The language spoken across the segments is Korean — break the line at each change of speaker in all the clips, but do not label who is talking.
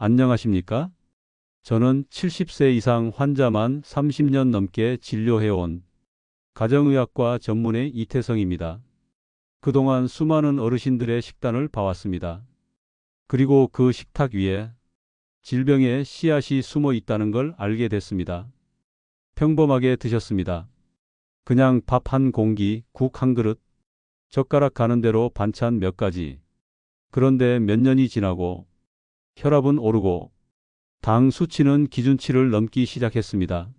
안녕하십니까? 저는 70세 이상 환자만 30년 넘게 진료해온 가정의학과 전문의 이태성입니다. 그동안 수많은 어르신들의 식단을 봐왔습니다. 그리고 그 식탁 위에 질병의 씨앗이 숨어 있다는 걸 알게 됐습니다. 평범하게 드셨습니다. 그냥 밥 한 공기, 국 한 그릇, 젓가락 가는 대로 반찬 몇 가지. 그런데 몇 년이 지나고 혈압은 오르고 당 수치는 기준치를 넘기 시작했습니다.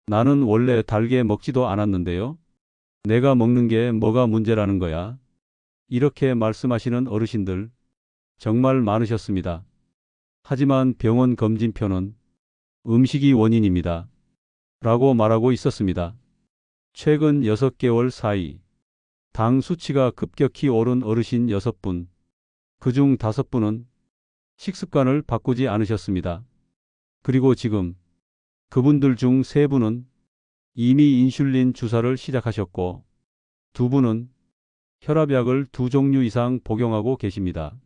나는 원래 달게 먹지도 않았는데요. 내가 먹는 게 뭐가 문제라는 거야? 이렇게 말씀하시는 어르신들 정말 많으셨습니다. 하지만 병원 검진표는 음식이 원인입니다. 라고 말하고 있었습니다. 최근 6개월 사이 당 수치가 급격히 오른 어르신 6분, 그중 5분은 식습관을 바꾸지 않으셨습니다. 그리고 지금 그분들 중 3분은 이미 인슐린 주사를 시작하셨고 2분은 혈압약을 2종류 이상 복용하고 계십니다.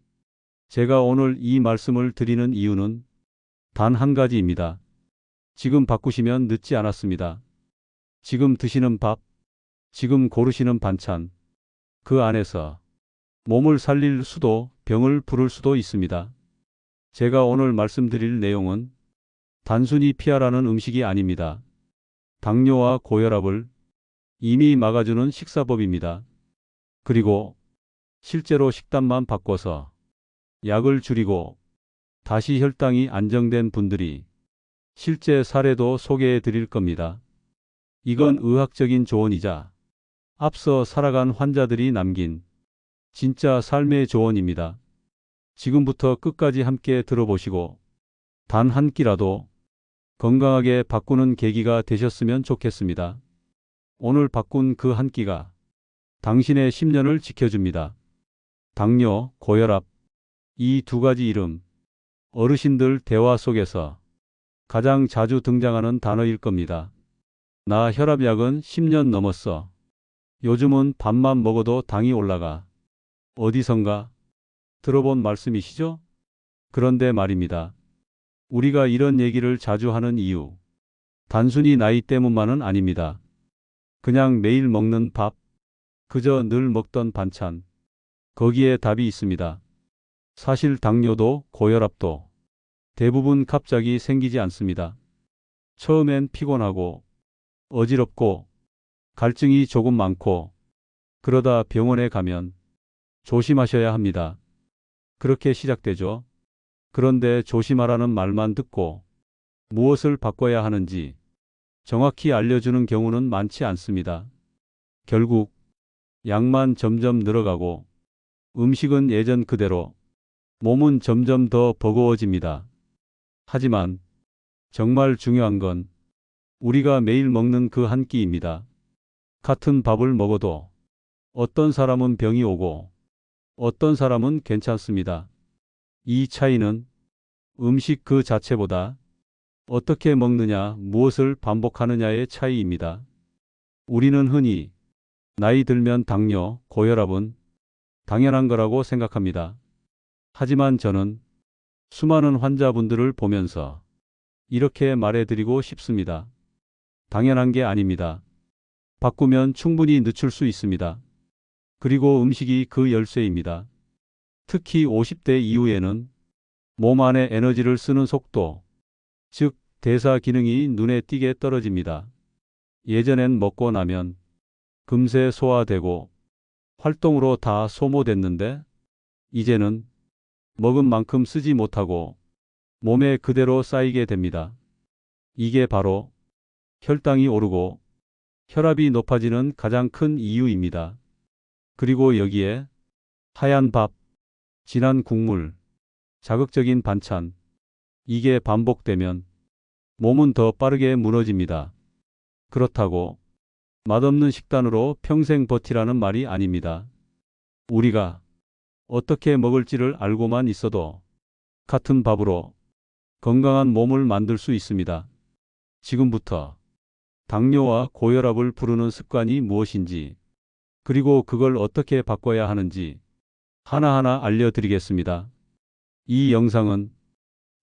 제가 오늘 이 말씀을 드리는 이유는 단 한 가지입니다. 지금 바꾸시면 늦지 않았습니다. 지금 드시는 밥, 지금 고르시는 반찬, 그 안에서 몸을 살릴 수도 병을 부를 수도 있습니다. 제가 오늘 말씀드릴 내용은 단순히 피하라는 음식이 아닙니다. 당뇨와 고혈압을 이미 막아주는 식사법입니다. 그리고 실제로 식단만 바꿔서 약을 줄이고 다시 혈당이 안정된 분들이 실제 사례도 소개해 드릴 겁니다. 이건 의학적인 조언이자 앞서 살아간 환자들이 남긴 진짜 삶의 조언입니다. 지금부터 끝까지 함께 들어보시고 단 한 끼라도 건강하게 바꾸는 계기가 되셨으면 좋겠습니다. 오늘 바꾼 그 한 끼가 당신의 10년을 지켜줍니다. 당뇨, 고혈압, 이 두 가지 이름, 어르신들 대화 속에서 가장 자주 등장하는 단어일 겁니다. 나 혈압약은 10년 넘었어. 요즘은 밥만 먹어도 당이 올라가. 어디선가 들어본 말씀이시죠? 그런데 말입니다. 우리가 이런 얘기를 자주 하는 이유, 단순히 나이 때문만은 아닙니다. 그냥 매일 먹는 밥, 그저 늘 먹던 반찬, 거기에 답이 있습니다. 사실 당뇨도 고혈압도 대부분 갑자기 생기지 않습니다. 처음엔 피곤하고 어지럽고 갈증이 조금 많고 그러다 병원에 가면 조심하셔야 합니다. 그렇게 시작되죠. 그런데 조심하라는 말만 듣고 무엇을 바꿔야 하는지 정확히 알려주는 경우는 많지 않습니다. 결국 약만 점점 늘어가고 음식은 예전 그대로, 몸은 점점 더 버거워집니다. 하지만 정말 중요한 건 우리가 매일 먹는 그 한 끼입니다. 같은 밥을 먹어도 어떤 사람은 병이 오고 어떤 사람은 괜찮습니다. 이 차이는 음식 그 자체보다 어떻게 먹느냐, 무엇을 반복하느냐의 차이입니다. 우리는 흔히 나이 들면 당뇨, 고혈압은 당연한 거라고 생각합니다. 하지만 저는 수많은 환자분들을 보면서 이렇게 말해드리고 싶습니다. 당연한 게 아닙니다. 바꾸면 충분히 늦출 수 있습니다. 그리고 음식이 그 열쇠입니다. 특히 50대 이후에는 몸 안에 에너지를 쓰는 속도, 즉 대사 기능이 눈에 띄게 떨어집니다. 예전엔 먹고 나면 금세 소화되고 활동으로 다 소모됐는데 이제는 먹은 만큼 쓰지 못하고 몸에 그대로 쌓이게 됩니다. 이게 바로 혈당이 오르고 혈압이 높아지는 가장 큰 이유입니다. 그리고 여기에 하얀 밥, 진한 국물, 자극적인 반찬, 이게 반복되면 몸은 더 빠르게 무너집니다. 그렇다고 맛없는 식단으로 평생 버티라는 말이 아닙니다. 우리가 어떻게 먹을지를 알고만 있어도 같은 밥으로 건강한 몸을 만들 수 있습니다. 지금부터 당뇨와 고혈압을 부르는 습관이 무엇인지, 그리고 그걸 어떻게 바꿔야 하는지 하나하나 알려드리겠습니다. 이 영상은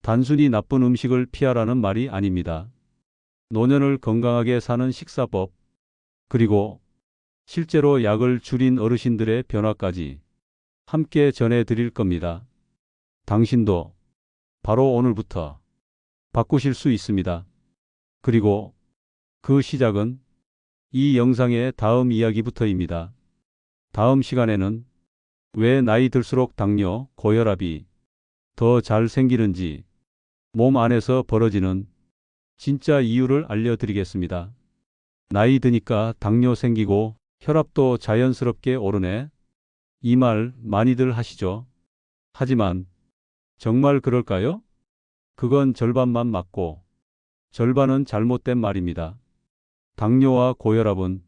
단순히 나쁜 음식을 피하라는 말이 아닙니다. 노년을 건강하게 사는 식사법, 그리고 실제로 약을 줄인 어르신들의 변화까지 함께 전해드릴 겁니다. 당신도 바로 오늘부터 바꾸실 수 있습니다. 그리고 그 시작은 이 영상의 다음 이야기부터입니다. 다음 시간에는 왜 나이 들수록 당뇨, 고혈압이 더 잘 생기는지, 몸 안에서 벌어지는 진짜 이유를 알려드리겠습니다. 나이 드니까 당뇨 생기고 혈압도 자연스럽게 오르네. 이 말 많이들 하시죠? 하지만 정말 그럴까요? 그건 절반만 맞고 절반은 잘못된 말입니다. 당뇨와 고혈압은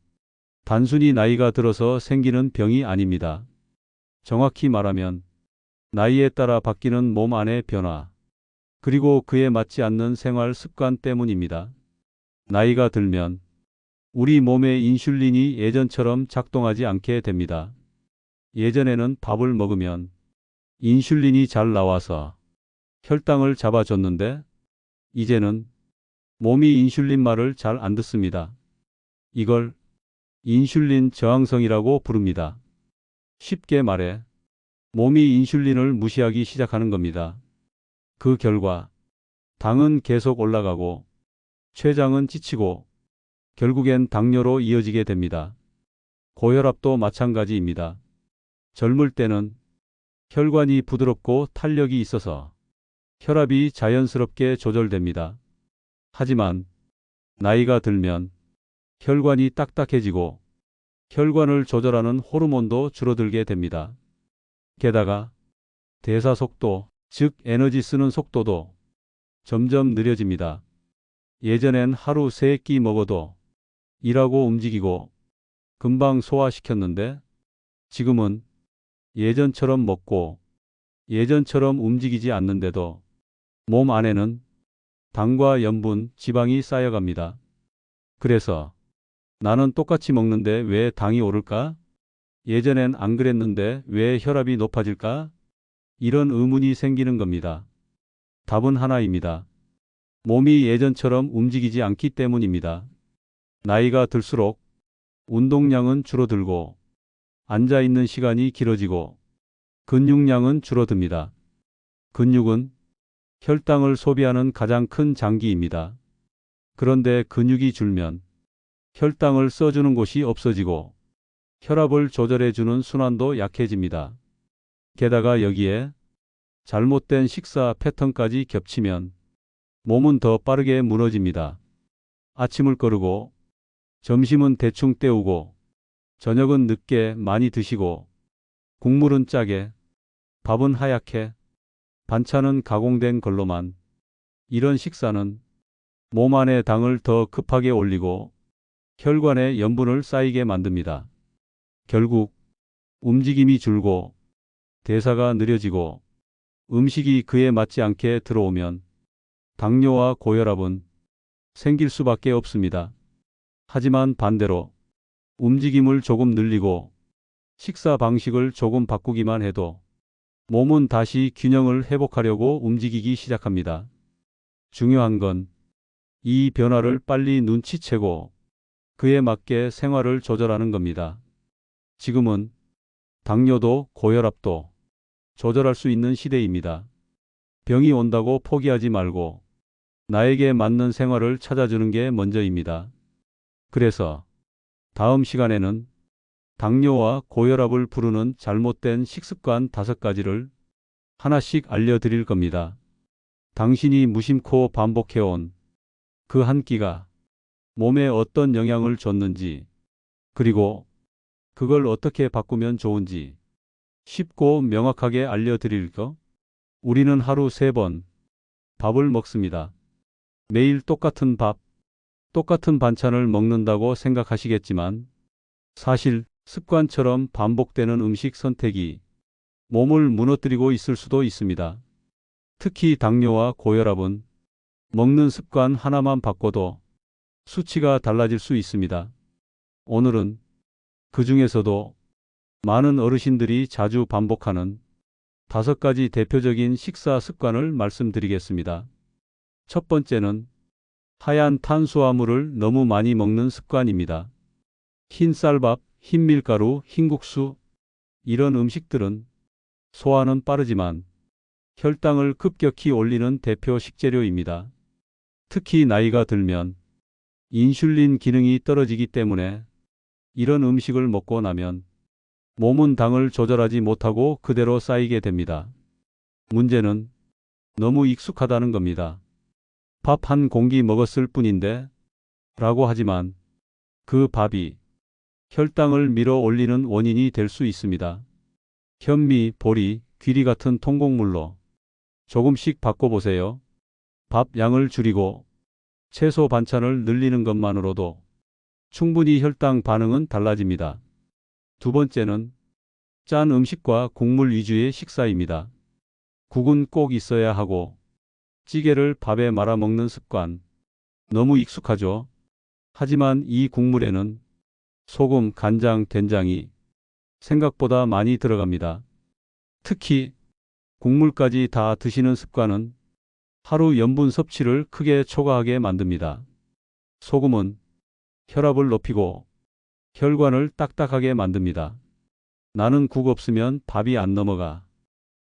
단순히 나이가 들어서 생기는 병이 아닙니다. 정확히 말하면 나이에 따라 바뀌는 몸 안의 변화, 그리고 그에 맞지 않는 생활 습관 때문입니다. 나이가 들면 우리 몸의 인슐린이 예전처럼 작동하지 않게 됩니다. 예전에는 밥을 먹으면 인슐린이 잘 나와서 혈당을 잡아줬는데 이제는 몸이 인슐린 말을 잘 안 듣습니다. 이걸 인슐린 저항성이라고 부릅니다. 쉽게 말해 몸이 인슐린을 무시하기 시작하는 겁니다. 그 결과 당은 계속 올라가고 췌장은 지치고 결국엔 당뇨로 이어지게 됩니다. 고혈압도 마찬가지입니다. 젊을 때는 혈관이 부드럽고 탄력이 있어서 혈압이 자연스럽게 조절됩니다. 하지만 나이가 들면 혈관이 딱딱해지고 혈관을 조절하는 호르몬도 줄어들게 됩니다. 게다가 대사 속도, 즉 에너지 쓰는 속도도 점점 느려집니다. 예전엔 하루 3끼 먹어도 일하고 움직이고 금방 소화시켰는데 지금은 예전처럼 먹고 예전처럼 움직이지 않는데도 몸 안에는 당과 염분, 지방이 쌓여갑니다. 그래서 나는 똑같이 먹는데 왜 당이 오를까? 예전엔 안 그랬는데 왜 혈압이 높아질까? 이런 의문이 생기는 겁니다. 답은 하나입니다. 몸이 예전처럼 움직이지 않기 때문입니다. 나이가 들수록 운동량은 줄어들고 앉아있는 시간이 길어지고 근육량은 줄어듭니다. 근육은 혈당을 소비하는 가장 큰 장기입니다. 그런데 근육이 줄면 혈당을 써주는 곳이 없어지고 혈압을 조절해주는 순환도 약해집니다. 게다가 여기에 잘못된 식사 패턴까지 겹치면 몸은 더 빠르게 무너집니다. 아침을 거르고 점심은 대충 때우고 저녁은 늦게 많이 드시고 국물은 짜게 밥은 하얗게 반찬은 가공된 걸로만 이런 식사는 몸 안의 당을 더 급하게 올리고 혈관에 염분을 쌓이게 만듭니다. 결국 움직임이 줄고 대사가 느려지고 음식이 그에 맞지 않게 들어오면 당뇨와 고혈압은 생길 수밖에 없습니다. 하지만 반대로 움직임을 조금 늘리고 식사 방식을 조금 바꾸기만 해도 몸은 다시 균형을 회복하려고 움직이기 시작합니다. 중요한 건 이 변화를 빨리 눈치채고 그에 맞게 생활을 조절하는 겁니다. 지금은 당뇨도 고혈압도 조절할 수 있는 시대입니다. 병이 온다고 포기하지 말고 나에게 맞는 생활을 찾아주는 게 먼저입니다. 그래서 다음 시간에는 당뇨와 고혈압을 부르는 잘못된 식습관 5가지를 하나씩 알려드릴 겁니다. 당신이 무심코 반복해온 그 한 끼가 몸에 어떤 영향을 줬는지, 그리고 그걸 어떻게 바꾸면 좋은지 쉽고 명확하게 알려드릴 거. 우리는 하루 3번 밥을 먹습니다. 매일 똑같은 밥, 똑같은 반찬을 먹는다고 생각하시겠지만 사실 습관처럼 반복되는 음식 선택이 몸을 무너뜨리고 있을 수도 있습니다. 특히 당뇨와 고혈압은 먹는 습관 하나만 바꿔도 수치가 달라질 수 있습니다. 오늘은 그 중에서도 많은 어르신들이 자주 반복하는 5가지 대표적인 식사 습관을 말씀드리겠습니다. 첫 번째는 하얀 탄수화물을 너무 많이 먹는 습관입니다. 흰 쌀밥, 흰 밀가루, 흰 국수, 이런 음식들은 소화는 빠르지만 혈당을 급격히 올리는 대표 식재료입니다. 특히 나이가 들면 인슐린 기능이 떨어지기 때문에 이런 음식을 먹고 나면 몸은 당을 조절하지 못하고 그대로 쌓이게 됩니다. 문제는 너무 익숙하다는 겁니다. 밥 한 공기 먹었을 뿐인데 라고 하지만 그 밥이 혈당을 밀어 올리는 원인이 될 수 있습니다. 현미, 보리, 귀리 같은 통곡물로 조금씩 바꿔보세요. 밥 양을 줄이고 채소 반찬을 늘리는 것만으로도 충분히 혈당 반응은 달라집니다. 두 번째는 짠 음식과 국물 위주의 식사입니다. 국은 꼭 있어야 하고 찌개를 밥에 말아 먹는 습관, 너무 익숙하죠? 하지만 이 국물에는 소금, 간장, 된장이 생각보다 많이 들어갑니다. 특히 국물까지 다 드시는 습관은 하루 염분 섭취를 크게 초과하게 만듭니다. 소금은 혈압을 높이고 혈관을 딱딱하게 만듭니다. 나는 국 없으면 밥이 안 넘어가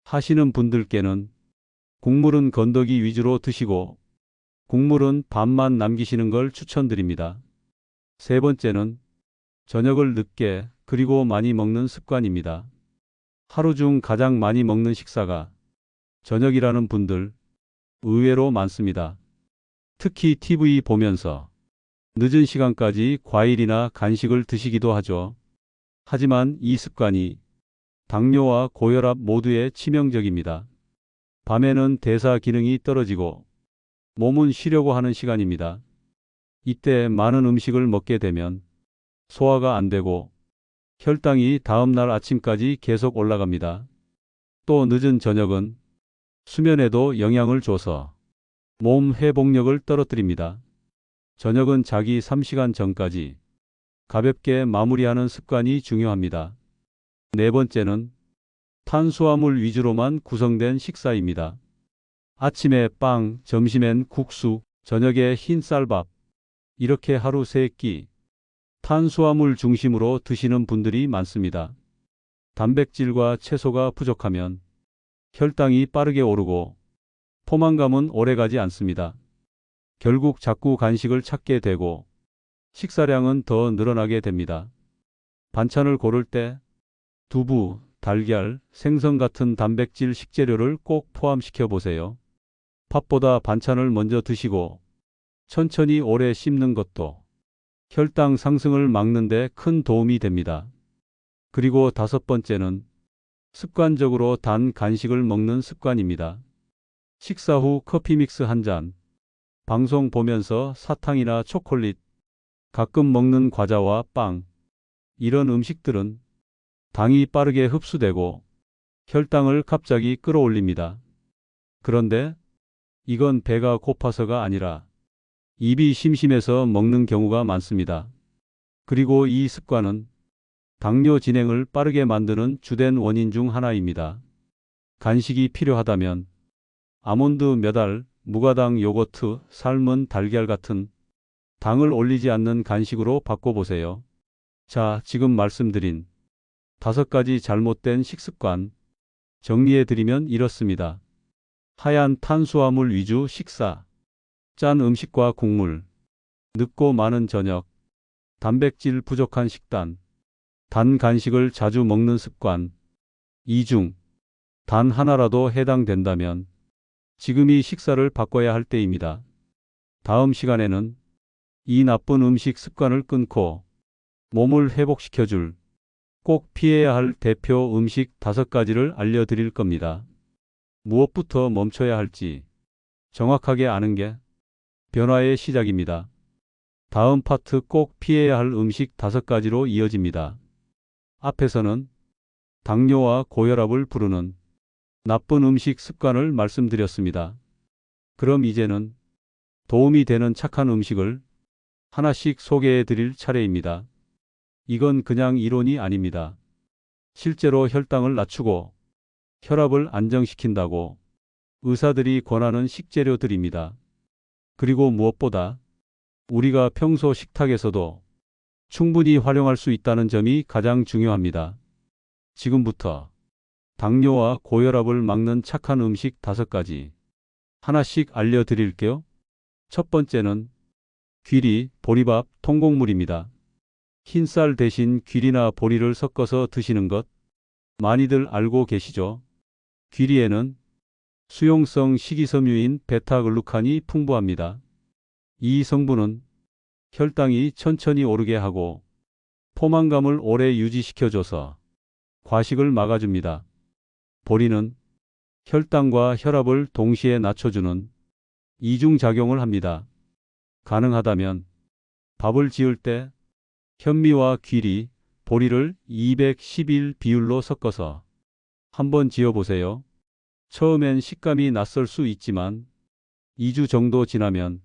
하시는 분들께는 국물은 건더기 위주로 드시고 국물은 반만 남기시는 걸 추천드립니다. 세 번째는 저녁을 늦게 그리고 많이 먹는 습관입니다. 하루 중 가장 많이 먹는 식사가 저녁이라는 분들 의외로 많습니다. 특히 TV 보면서 늦은 시간까지 과일이나 간식을 드시기도 하죠. 하지만 이 습관이 당뇨와 고혈압 모두에 치명적입니다. 밤에는 대사 기능이 떨어지고 몸은 쉬려고 하는 시간입니다. 이때 많은 음식을 먹게 되면 소화가 안 되고 혈당이 다음날 아침까지 계속 올라갑니다. 또 늦은 저녁은 수면에도 영향을 줘서 몸 회복력을 떨어뜨립니다. 저녁은 자기 3시간 전까지 가볍게 마무리하는 습관이 중요합니다. 네 번째는 탄수화물 위주로만 구성된 식사입니다. 아침에 빵, 점심엔 국수, 저녁에 흰 쌀밥, 이렇게 하루 3끼 탄수화물 중심으로 드시는 분들이 많습니다. 단백질과 채소가 부족하면 혈당이 빠르게 오르고 포만감은 오래가지 않습니다. 결국 자꾸 간식을 찾게 되고 식사량은 더 늘어나게 됩니다. 반찬을 고를 때 두부, 달걀, 생선 같은 단백질 식재료를 꼭 포함시켜 보세요. 밥보다 반찬을 먼저 드시고 천천히 오래 씹는 것도 혈당 상승을 막는 데 큰 도움이 됩니다. 그리고 5번째는 습관적으로 단 간식을 먹는 습관입니다. 식사 후 커피 믹스 한 잔, 방송 보면서 사탕이나 초콜릿, 가끔 먹는 과자와 빵, 이런 음식들은 당이 빠르게 흡수되고 혈당을 갑자기 끌어올립니다. 그런데 이건 배가 고파서가 아니라 입이 심심해서 먹는 경우가 많습니다. 그리고 이 습관은 당뇨 진행을 빠르게 만드는 주된 원인 중 하나입니다. 간식이 필요하다면 아몬드 몇 알, 무가당 요거트, 삶은 달걀 같은 당을 올리지 않는 간식으로 바꿔보세요. 자, 지금 말씀드린 5가지 잘못된 식습관 정리해드리면 이렇습니다. 하얀 탄수화물 위주 식사, 짠 음식과 국물, 늦고 많은 저녁, 단백질 부족한 식단, 단 간식을 자주 먹는 습관, 이 중 단 하나라도 해당된다면 지금이 식사를 바꿔야 할 때입니다. 다음 시간에는 이 나쁜 음식 습관을 끊고 몸을 회복시켜줄 꼭 피해야 할 대표 음식 5가지를 알려드릴 겁니다. 무엇부터 멈춰야 할지 정확하게 아는 게 변화의 시작입니다. 다음 파트 꼭 피해야 할 음식 5가지로 이어집니다. 앞에서는 당뇨와 고혈압을 부르는 나쁜 음식 습관을 말씀드렸습니다. 그럼 이제는 도움이 되는 착한 음식을 하나씩 소개해 드릴 차례입니다. 이건 그냥 이론이 아닙니다. 실제로 혈당을 낮추고 혈압을 안정시킨다고 의사들이 권하는 식재료들입니다. 그리고 무엇보다 우리가 평소 식탁에서도 충분히 활용할 수 있다는 점이 가장 중요합니다. 지금부터 당뇨와 고혈압을 막는 착한 음식 5가지 하나씩 알려드릴게요. 첫 번째는 귀리, 보리밥, 통곡물입니다. 흰쌀 대신 귀리나 보리를 섞어서 드시는 것 많이들 알고 계시죠? 귀리에는 수용성 식이섬유인 베타글루칸이 풍부합니다. 이 성분은 혈당이 천천히 오르게 하고 포만감을 오래 유지시켜줘서 과식을 막아줍니다. 보리는 혈당과 혈압을 동시에 낮춰주는 이중작용을 합니다. 가능하다면 밥을 지을 때 현미와 귀리, 보리를 211 비율로 섞어서 한번 지어보세요. 처음엔 식감이 낯설 수 있지만 2주 정도 지나면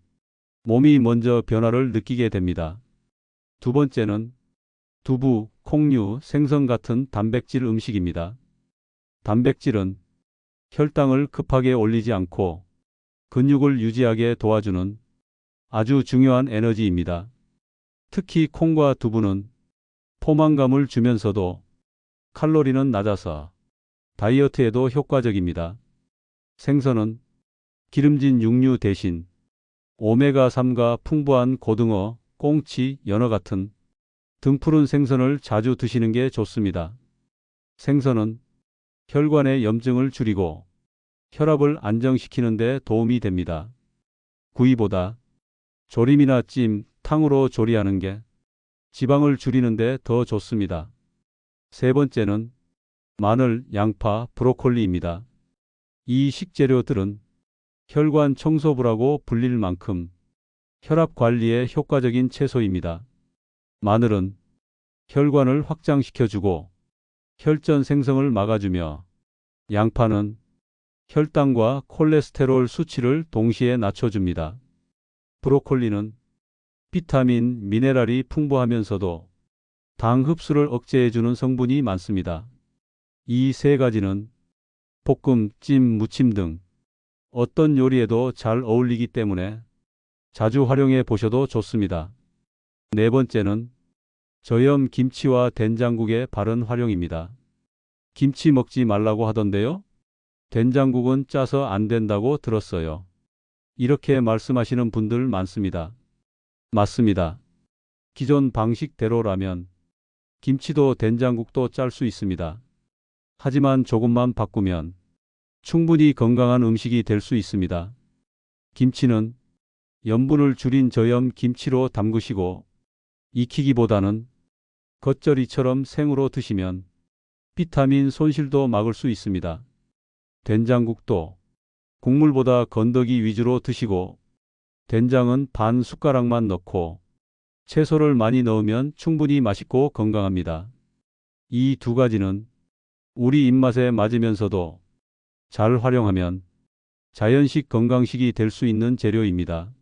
몸이 먼저 변화를 느끼게 됩니다. 두 번째는 두부, 콩류, 생선 같은 단백질 음식입니다. 단백질은 혈당을 급하게 올리지 않고 근육을 유지하게 도와주는 아주 중요한 에너지입니다. 특히 콩과 두부는 포만감을 주면서도 칼로리는 낮아서 다이어트에도 효과적입니다. 생선은 기름진 육류 대신 오메가3가 풍부한 고등어, 꽁치, 연어 같은 등푸른 생선을 자주 드시는 게 좋습니다. 생선은 혈관의 염증을 줄이고 혈압을 안정시키는 데 도움이 됩니다. 구이보다 조림이나 찜, 탕으로 조리하는 게 지방을 줄이는 데 더 좋습니다. 세 번째는 마늘, 양파, 브로콜리입니다. 이 식재료들은 혈관 청소부라고 불릴 만큼 혈압 관리에 효과적인 채소입니다. 마늘은 혈관을 확장시켜주고 혈전 생성을 막아주며 양파는 혈당과 콜레스테롤 수치를 동시에 낮춰줍니다. 브로콜리는 비타민, 미네랄이 풍부하면서도 당 흡수를 억제해주는 성분이 많습니다. 이 세 가지는 볶음, 찜, 무침 등 어떤 요리에도 잘 어울리기 때문에 자주 활용해 보셔도 좋습니다. 네 번째는 저염 김치와 된장국의 바른 활용입니다. 김치 먹지 말라고 하던데요. 된장국은 짜서 안 된다고 들었어요. 이렇게 말씀하시는 분들 많습니다. 맞습니다. 기존 방식대로라면 김치도 된장국도 짤 수 있습니다. 하지만 조금만 바꾸면 충분히 건강한 음식이 될 수 있습니다. 김치는 염분을 줄인 저염 김치로 담그시고 익히기보다는 겉절이처럼 생으로 드시면 비타민 손실도 막을 수 있습니다. 된장국도 국물보다 건더기 위주로 드시고 된장은 반 숟가락만 넣고 채소를 많이 넣으면 충분히 맛있고 건강합니다. 이 두 가지는 우리 입맛에 맞으면서도 잘 활용하면 자연식 건강식이 될 수 있는 재료입니다.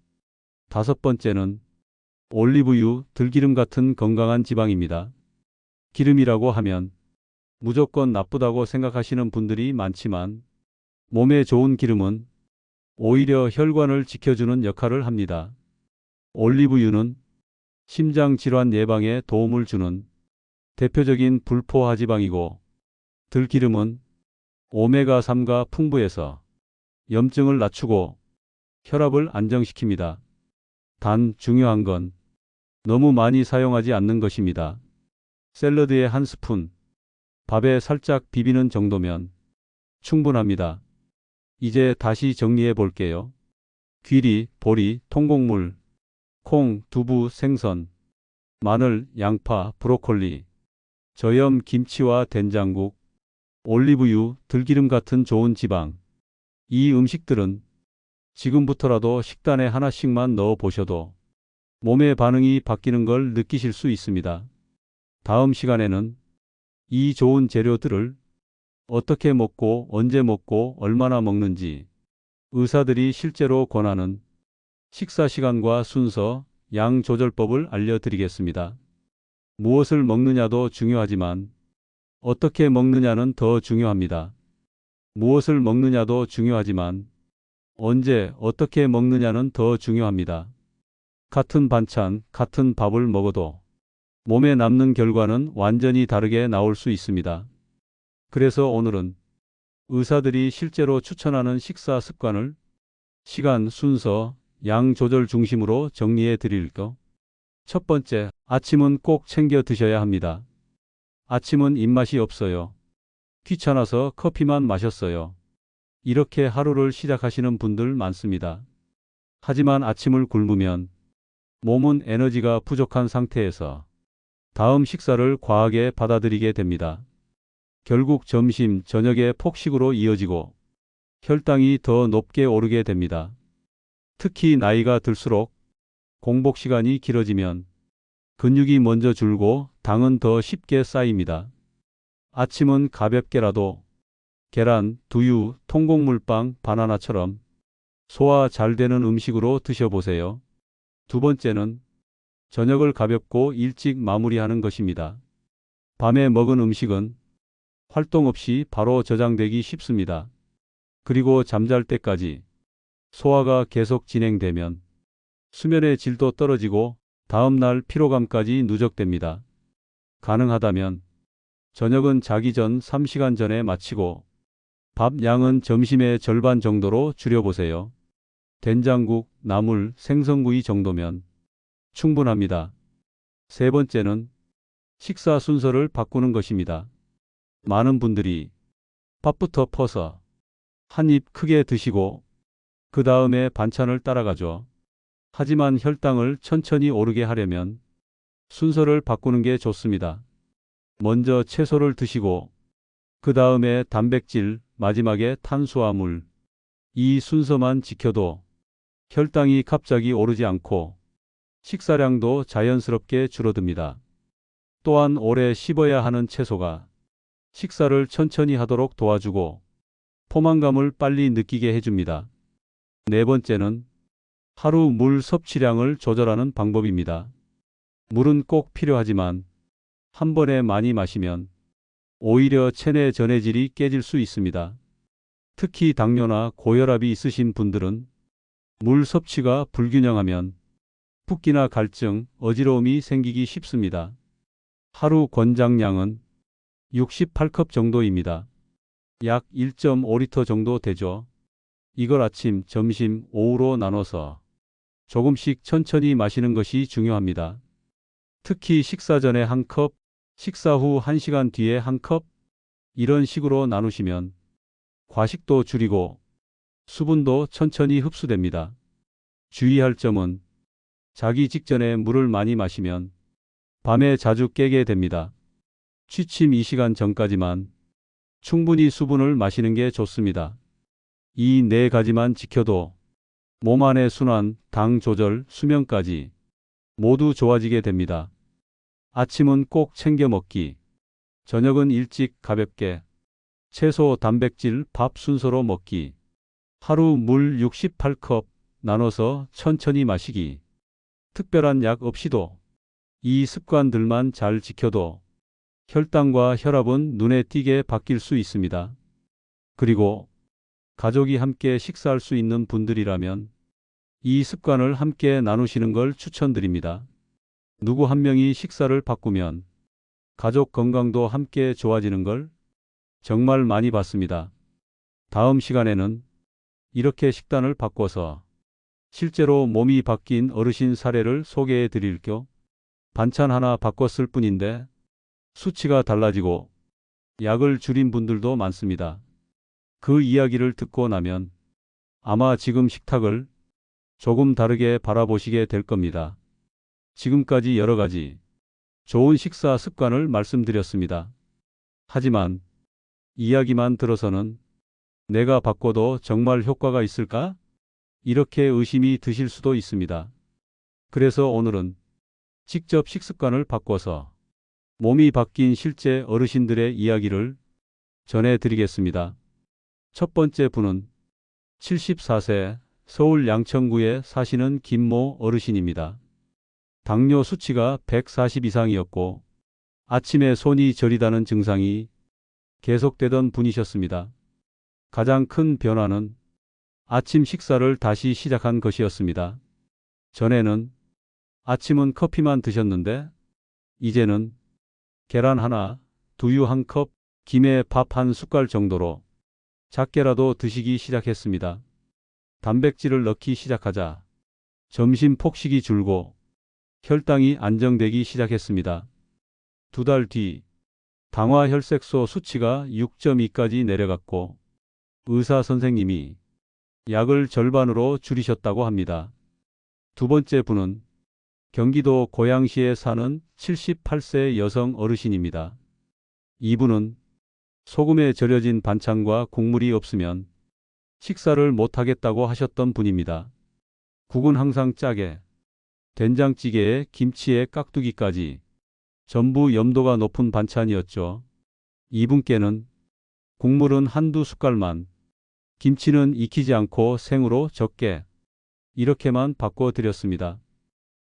다섯 번째는 올리브유, 들기름 같은 건강한 지방입니다. 기름이라고 하면 무조건 나쁘다고 생각하시는 분들이 많지만 몸에 좋은 기름은 오히려 혈관을 지켜주는 역할을 합니다. 올리브유는 심장 질환 예방에 도움을 주는 대표적인 불포화지방이고 들기름은 오메가3가 풍부해서 염증을 낮추고 혈압을 안정시킵니다. 단 중요한 건 너무 많이 사용하지 않는 것입니다. 샐러드에 한 스푼, 밥에 살짝 비비는 정도면 충분합니다. 이제 다시 정리해 볼게요. 귀리, 보리, 통곡물, 콩, 두부, 생선, 마늘, 양파, 브로콜리, 저염 김치와 된장국, 올리브유, 들기름 같은 좋은 지방. 이 음식들은 지금부터라도 식단에 하나씩만 넣어 보셔도 몸의 반응이 바뀌는 걸 느끼실 수 있습니다. 다음 시간에는 이 좋은 재료들을 어떻게 먹고 언제 먹고 얼마나 먹는지 의사들이 실제로 권하는 식사 시간과 순서, 양 조절법을 알려드리겠습니다. 무엇을 먹느냐도 중요하지만 어떻게 먹느냐는 더 중요합니다. 무엇을 먹느냐도 중요하지만 언제 어떻게 먹느냐는 더 중요합니다. 같은 반찬, 같은 밥을 먹어도 몸에 남는 결과는 완전히 다르게 나올 수 있습니다. 그래서 오늘은 의사들이 실제로 추천하는 식사 습관을 시간, 순서, 양 조절 중심으로 정리해 드릴게요. 첫 번째, 아침은 꼭 챙겨 드셔야 합니다. 아침은 입맛이 없어요. 귀찮아서 커피만 마셨어요. 이렇게 하루를 시작하시는 분들 많습니다. 하지만 아침을 굶으면 몸은 에너지가 부족한 상태에서 다음 식사를 과하게 받아들이게 됩니다. 결국 점심, 저녁에 폭식으로 이어지고 혈당이 더 높게 오르게 됩니다. 특히 나이가 들수록 공복 시간이 길어지면 근육이 먼저 줄고 당은 더 쉽게 쌓입니다. 아침은 가볍게라도 계란, 두유, 통곡물빵, 바나나처럼 소화 잘 되는 음식으로 드셔보세요. 두 번째는 저녁을 가볍고 일찍 마무리하는 것입니다. 밤에 먹은 음식은 활동 없이 바로 저장되기 쉽습니다. 그리고 잠잘 때까지 소화가 계속 진행되면 수면의 질도 떨어지고 다음날 피로감까지 누적됩니다. 가능하다면 저녁은 자기 전 3시간 전에 마치고 밥 양은 점심의 절반 정도로 줄여보세요. 된장국, 나물, 생선구이 정도면 충분합니다. 세 번째는 식사 순서를 바꾸는 것입니다. 많은 분들이 밥부터 퍼서 한 입 크게 드시고 그 다음에 반찬을 따라가죠. 하지만 혈당을 천천히 오르게 하려면 순서를 바꾸는 게 좋습니다. 먼저 채소를 드시고 그 다음에 단백질, 마지막에 탄수화물. 이 순서만 지켜도 혈당이 갑자기 오르지 않고 식사량도 자연스럽게 줄어듭니다. 또한 오래 씹어야 하는 채소가 식사를 천천히 하도록 도와주고 포만감을 빨리 느끼게 해줍니다. 네 번째는 하루 물 섭취량을 조절하는 방법입니다. 물은 꼭 필요하지만 한 번에 많이 마시면 오히려 체내 전해질이 깨질 수 있습니다. 특히 당뇨나 고혈압이 있으신 분들은 물 섭취가 불균형하면 붓기나 갈증, 어지러움이 생기기 쉽습니다. 하루 권장량은 68컵 정도입니다. 약 1.5리터 정도 되죠. 이걸 아침, 점심, 오후로 나눠서 조금씩 천천히 마시는 것이 중요합니다. 특히 식사 전에 한 컵, 식사 후 1시간 뒤에 한 컵, 이런 식으로 나누시면 과식도 줄이고 수분도 천천히 흡수됩니다. 주의할 점은 자기 직전에 물을 많이 마시면 밤에 자주 깨게 됩니다. 취침 2시간 전까지만 충분히 수분을 마시는 게 좋습니다. 이 네 가지만 지켜도 몸 안의 순환, 당 조절, 수면까지 모두 좋아지게 됩니다. 아침은 꼭 챙겨 먹기. 저녁은 일찍 가볍게 채소, 단백질, 밥 순서로 먹기. 하루 물 68컵 나눠서 천천히 마시기. 특별한 약 없이도 이 습관들만 잘 지켜도 혈당과 혈압은 눈에 띄게 바뀔 수 있습니다. 그리고 가족이 함께 식사할 수 있는 분들이라면 이 습관을 함께 나누시는 걸 추천드립니다. 누구 한 명이 식사를 바꾸면 가족 건강도 함께 좋아지는 걸 정말 많이 봤습니다. 다음 시간에는 이렇게 식단을 바꿔서 실제로 몸이 바뀐 어르신 사례를 소개해 드릴게요. 반찬 하나 바꿨을 뿐인데 수치가 달라지고 약을 줄인 분들도 많습니다. 그 이야기를 듣고 나면 아마 지금 식탁을 조금 다르게 바라보시게 될 겁니다. 지금까지 여러 가지 좋은 식사 습관을 말씀드렸습니다. 하지만 이야기만 들어서는 내가 바꿔도 정말 효과가 있을까? 이렇게 의심이 드실 수도 있습니다. 그래서 오늘은 직접 식습관을 바꿔서 몸이 바뀐 실제 어르신들의 이야기를 전해드리겠습니다. 첫 번째 분은 74세 서울 양천구에 사시는 김모 어르신입니다. 당뇨 수치가 140 이상이었고 아침에 손이 저리다는 증상이 계속되던 분이셨습니다. 가장 큰 변화는 아침 식사를 다시 시작한 것이었습니다. 전에는 아침은 커피만 드셨는데 이제는 계란 하나, 두유 한 컵, 김에 밥 한 숟갈 정도로 작게라도 드시기 시작했습니다. 단백질을 넣기 시작하자 점심 폭식이 줄고 혈당이 안정되기 시작했습니다. 2달 뒤 당화 혈색소 수치가 6.2까지 내려갔고 의사 선생님이 약을 절반으로 줄이셨다고 합니다. 두 번째 분은 경기도 고양시에 사는 78세 여성 어르신입니다. 이분은 소금에 절여진 반찬과 국물이 없으면 식사를 못하겠다고 하셨던 분입니다. 국은 항상 짜게, 된장찌개에 김치에 깍두기까지 전부 염도가 높은 반찬이었죠. 이분께는 국물은 한두 숟갈만, 김치는 익히지 않고 생으로 적게 이렇게만 바꿔드렸습니다.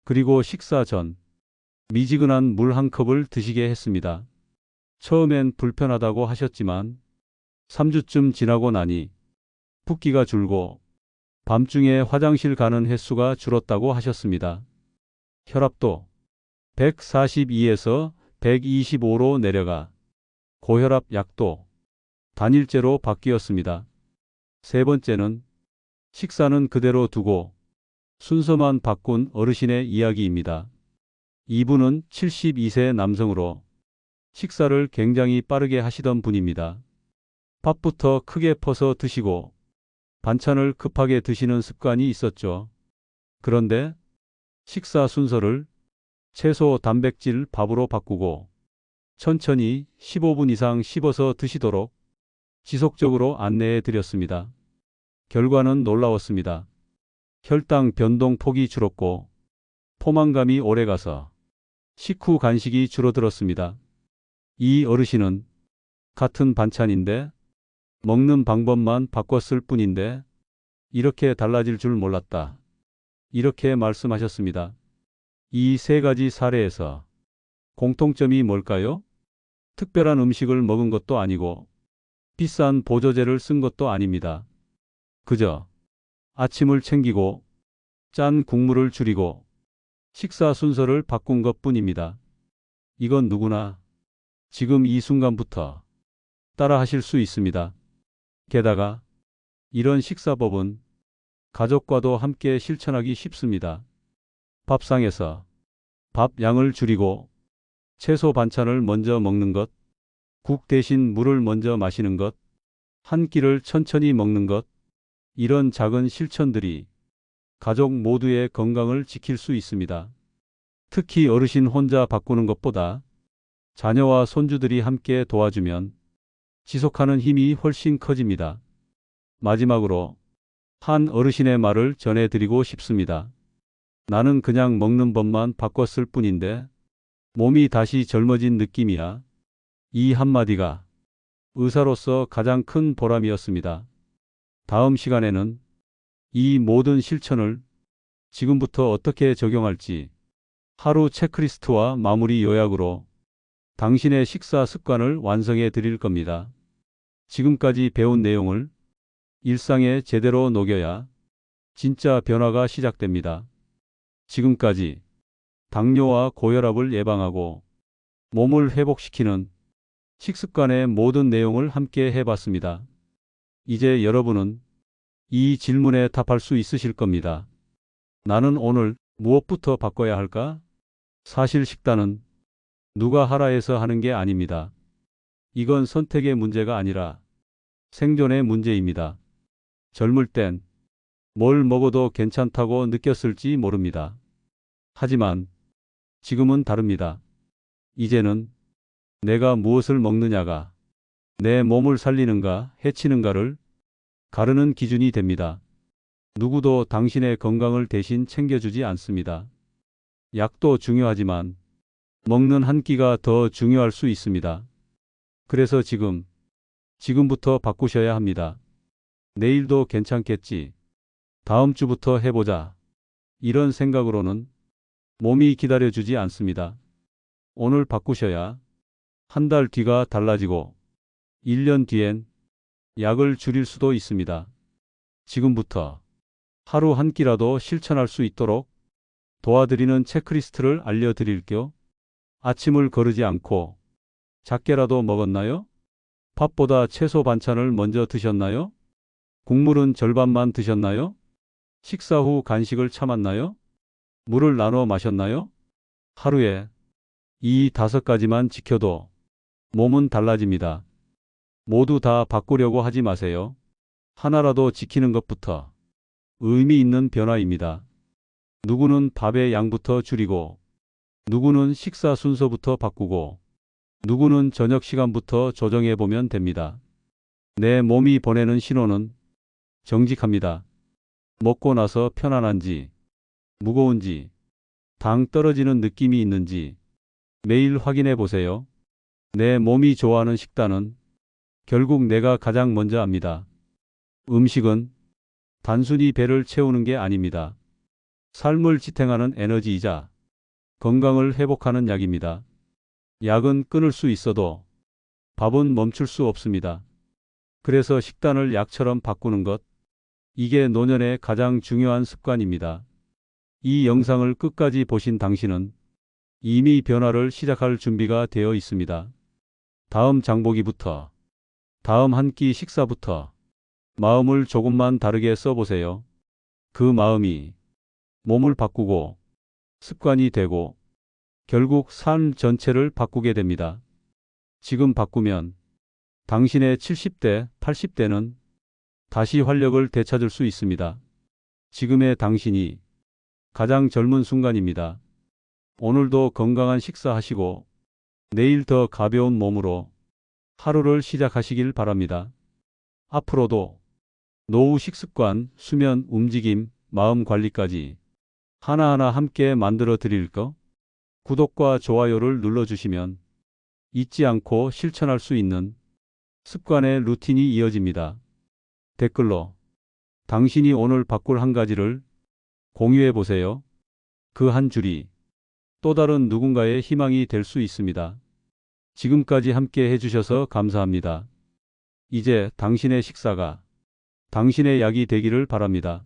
그리고 식사 전 미지근한 물 한 컵을 드시게 했습니다. 처음엔 불편하다고 하셨지만 3주쯤 지나고 나니 붓기가 줄고 밤중에 화장실 가는 횟수가 줄었다고 하셨습니다. 혈압도 142에서 125로 내려가 고혈압 약도 단일제로 바뀌었습니다. 세 번째는 식사는 그대로 두고 순서만 바꾼 어르신의 이야기입니다. 이분은 72세 남성으로 식사를 굉장히 빠르게 하시던 분입니다. 밥부터 크게 퍼서 드시고 반찬을 급하게 드시는 습관이 있었죠. 그런데 식사 순서를 채소 단백질 밥으로 바꾸고 천천히 15분 이상 씹어서 드시도록 지속적으로 안내해 드렸습니다. 결과는 놀라웠습니다. 혈당 변동 폭이 줄었고 포만감이 오래가서 식후 간식이 줄어들었습니다. 이 어르신은 같은 반찬인데 먹는 방법만 바꿨을 뿐인데 이렇게 달라질 줄 몰랐다. 이렇게 말씀하셨습니다. 이 세 가지 사례에서 공통점이 뭘까요? 특별한 음식을 먹은 것도 아니고 비싼 보조제를 쓴 것도 아닙니다. 그저 아침을 챙기고 짠 국물을 줄이고 식사 순서를 바꾼 것뿐입니다. 이건 누구나 지금 이 순간부터 따라 하실 수 있습니다. 게다가 이런 식사법은 가족과도 함께 실천하기 쉽습니다. 밥상에서 밥 양을 줄이고 채소 반찬을 먼저 먹는 것, 국 대신 물을 먼저 마시는 것, 한 끼를 천천히 먹는 것, 이런 작은 실천들이 가족 모두의 건강을 지킬 수 있습니다. 특히 어르신 혼자 바꾸는 것보다 자녀와 손주들이 함께 도와주면 지속하는 힘이 훨씬 커집니다. 마지막으로 한 어르신의 말을 전해드리고 싶습니다. 나는 그냥 먹는 법만 바꿨을 뿐인데 몸이 다시 젊어진 느낌이야. 이 한마디가 의사로서 가장 큰 보람이었습니다. 다음 시간에는 이 모든 실천을 지금부터 어떻게 적용할지 하루 체크리스트와 마무리 요약으로 당신의 식사 습관을 완성해 드릴 겁니다. 지금까지 배운 내용을 일상에 제대로 녹여야 진짜 변화가 시작됩니다. 지금까지 당뇨와 고혈압을 예방하고 몸을 회복시키는 식습관의 모든 내용을 함께 해봤습니다. 이제 여러분은 이 질문에 답할 수 있으실 겁니다. 나는 오늘 무엇부터 바꿔야 할까? 사실 식단은 누가 하라 해서 하는 게 아닙니다. 이건 선택의 문제가 아니라 생존의 문제입니다. 젊을 땐 뭘 먹어도 괜찮다고 느꼈을지 모릅니다. 하지만 지금은 다릅니다. 이제는 내가 무엇을 먹느냐가 내 몸을 살리는가 해치는가를 가르는 기준이 됩니다. 누구도 당신의 건강을 대신 챙겨주지 않습니다. 약도 중요하지만 먹는 한 끼가 더 중요할 수 있습니다. 그래서 지금부터 바꾸셔야 합니다. 내일도 괜찮겠지. 다음 주부터 해보자. 이런 생각으로는 몸이 기다려주지 않습니다. 오늘 바꾸셔야 한 달 뒤가 달라지고 1년 뒤엔 약을 줄일 수도 있습니다. 지금부터 하루 한 끼라도 실천할 수 있도록 도와드리는 체크리스트를 알려드릴게요. 아침을 거르지 않고 작게라도 먹었나요? 밥보다 채소 반찬을 먼저 드셨나요? 국물은 절반만 드셨나요? 식사 후 간식을 참았나요? 물을 나눠 마셨나요? 하루에 이 5가지만 지켜도 몸은 달라집니다. 모두 다 바꾸려고 하지 마세요. 하나라도 지키는 것부터 의미 있는 변화입니다. 누구는 밥의 양부터 줄이고, 누구는 식사 순서부터 바꾸고, 누구는 저녁 시간부터 조정해 보면 됩니다. 내 몸이 보내는 신호는 정직합니다. 먹고 나서 편안한지, 무거운지, 당 떨어지는 느낌이 있는지 매일 확인해 보세요. 내 몸이 좋아하는 식단은 결국 내가 가장 먼저 압니다. 음식은 단순히 배를 채우는 게 아닙니다. 삶을 지탱하는 에너지이자 건강을 회복하는 약입니다. 약은 끊을 수 있어도 밥은 멈출 수 없습니다. 그래서 식단을 약처럼 바꾸는 것, 이게 노년의 가장 중요한 습관입니다. 이 영상을 끝까지 보신 당신은 이미 변화를 시작할 준비가 되어 있습니다. 다음 장보기부터, 다음 한 끼 식사부터 마음을 조금만 다르게 써보세요. 그 마음이 몸을 바꾸고 습관이 되고 결국 삶 전체를 바꾸게 됩니다. 지금 바꾸면 당신의 70대, 80대는 다시 활력을 되찾을 수 있습니다. 지금의 당신이 가장 젊은 순간입니다. 오늘도 건강한 식사하시고 내일 더 가벼운 몸으로 하루를 시작하시길 바랍니다. 앞으로도 노후 식습관, 수면, 움직임, 마음 관리까지 하나하나 함께 만들어 드릴 거. 구독과 좋아요를 눌러주시면 잊지 않고 실천할 수 있는 습관의 루틴이 이어집니다. 댓글로 당신이 오늘 바꿀 한 가지를 공유해 보세요. 그 한 줄이 또 다른 누군가의 희망이 될 수 있습니다. 지금까지 함께 해주셔서 감사합니다. 이제 당신의 식사가 당신의 약이 되기를 바랍니다.